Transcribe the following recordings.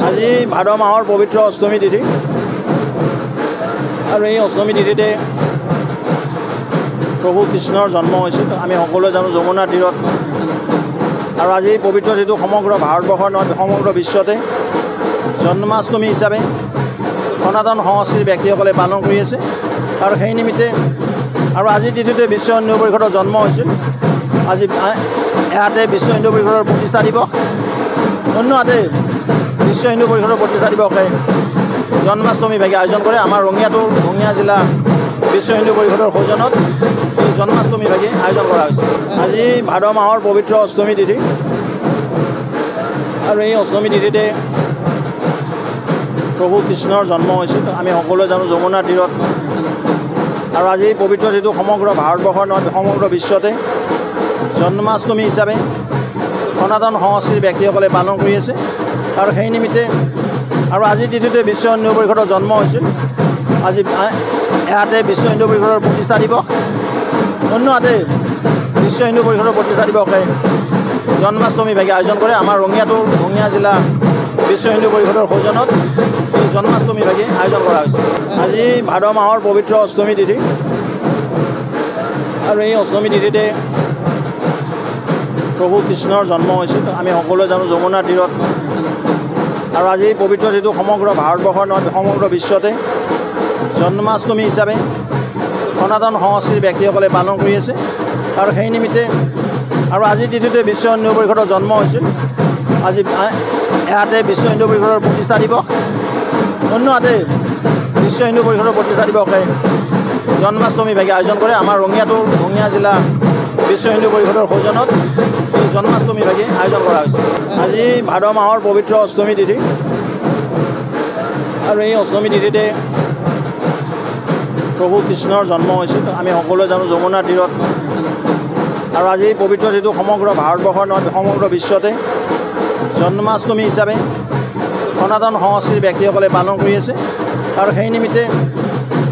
আজি ভাদ মাহৰ পবিত্ৰ অষ্টমী তিথি আৰু এই অষ্টমী তিথিতে প্ৰভু কৃষ্ণৰ জন্ম হৈছিল। আমি সকলোৱে জানো যমুনাৰ তীৰত। আৰু আজি এই পবিত্ৰ তিথিটো সমগ্ৰ ভাৰতবৰ্ষৰ নহয় সমগ্ৰ বিশ্বতে জন্মাষ্টমী হিচাপে সনাতন সংস্কৃতিৰ ব্যক্তিসকলে পালন কৰি আছে। আৰু সেই নিমিত্তে আৰু আজিৰ তিথিতে বিশ্ব হিন্দু পৰিষদৰ জন্ম হৈছিল। আজি এহাতে বিশ্ব হিন্দু পৰিষদৰ প্ৰতিষ্ঠা দিৱস, অন্য হাতে বিশ্ব হিন্দু পৰিষদৰ প্ৰতিষ্ঠা দিৱসে জন্মাষ্টমী ভাগে আয়োজন কৰে। আমাৰ ৰঙিয়া জিলা বিশ্ব হিন্দু পৰিষদৰ সৌজন্যত এই জন্মাষ্টমী ভাগে আয়োজন কৰা হৈছে। আজি ভাদ মাহৰ পবিত্ৰ অষ্টমী তিথি আৰু এই অষ্টমী তিথিতে প্ৰভু কৃষ্ণৰ জন্ম হৈছিল। আমি সকলোৱে জানো যমুনাৰ তীৰত। আৰু আজি এই পবিত্ৰ তিথিটো সমগ্ৰ ভাৰতবৰ্ষৰ নহয় সমগ্ৰ বিশ্বতে জন্মাষ্টমী হিচাপে সনাতন সংস্কৃতিৰ ব্যক্তিসকলে পালন কৰি আছে। আৰু সেই নিমিত্তে আৰু আজিৰ তিথিতে বিশ্ব হিন্দু পৰিষদৰ জন্ম হৈছিল। আজি এহাতে বিশ্ব হিন্দু পৰিষদৰ প্ৰতিষ্ঠা দিৱস, অন্য হাতে বিশ্ব হিন্দু পৰিষদৰ প্ৰতিষ্ঠা দিৱসে জন্মাষ্টমী ভাগে আয়োজন কৰে। আমাৰ ৰঙিয়া জিলা বিশ্ব হিন্দু পৰিষদৰ সৌজন্যত এই জন্মাষ্টমী ভাগে আয়োজন কৰা হৈছে। আজি ভাদ মাহৰ পবিত্ৰ অষ্টমী তিথি আৰু এই অষ্টমী তিথিতে প্ৰভু কৃষ্ণৰ জন্ম হৈছিল। আমি সকলোৱে জানো যমুনাৰ তীৰত। আৰু আজি এই পবিত্ৰ তিথিটো সমগ্ৰ ভাৰতবৰ্ষৰ নহয় সমগ্ৰ বিশ্বতে জন্মাষ্টমী হিচাপে সনাতন সংস্কৃতিৰ ব্যক্তিসকলে পালন কৰি আছে। আৰু সেই নিমিত্তে আৰু আজিৰ তিথিতে বিশ্ব হিন্দু পৰিষদৰ জন্ম হৈছিল। আজি এহাতে বিশ্ব হিন্দু পৰিষদৰ প্ৰতিষ্ঠা দিৱস, অন্য হাতে বিশ্ব হিন্দু পৰিষদৰ প্ৰতিষ্ঠা দিৱসে জন্মাষ্টমী ভাগে আয়োজন কৰে। আমাৰ ৰঙিয়া জিলা বিশ্ব হিন্দু পৰিষদৰ সৌজন্যত এই জন্মাষ্টমী ভাগে আয়োজন কৰা হৈছে। আজি ভাদ মাহৰ পবিত্ৰ অষ্টমী তিথি আৰু এই অষ্টমী তিথিতে প্ৰভু কৃষ্ণৰ জন্ম হৈছিল। আমি সকলোৱে জানো যমুনাৰ তীৰত। আৰু আজি এই পবিত্ৰ তিথিটো সমগ্ৰ ভাৰতবৰ্ষৰ নহয় সমগ্ৰ বিশ্বতে জন্মাষ্টমী হিচাপে সনাতন সংস্কৃতিৰ ব্যক্তিসকলে পালন কৰি আছে। আৰু সেই নিমিত্তে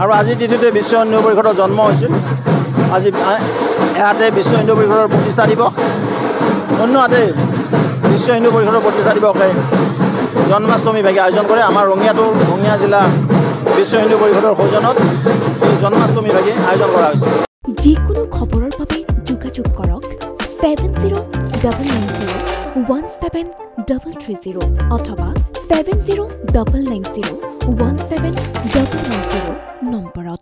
আৰু আজিৰ তিথিতে বিশ্ব হিন্দু পৰিষদৰ জন্ম হৈছিল। আজি এহাতে বিশ্ব হিন্দু পৰিষদৰ প্ৰতিষ্ঠা দিৱস, অন্য হাতে বিশ্ব হিন্দু পৰিষদৰ প্ৰতিষ্ঠা দিৱসে জন্মাষ্টমী ভাগে আয়োজন কৰে। আমাৰ ৰঙিয়া জিলা বিশ্ব হিন্দু পৰিষদৰ সৌজন্যত এই জন্মাষ্টমী ভাগে আয়োজন কৰা হৈছে। যিকোনো খবৰৰ বাবে যোগাযোগ কৰক 70901733 অথবা 7099017990 নম্বৰত।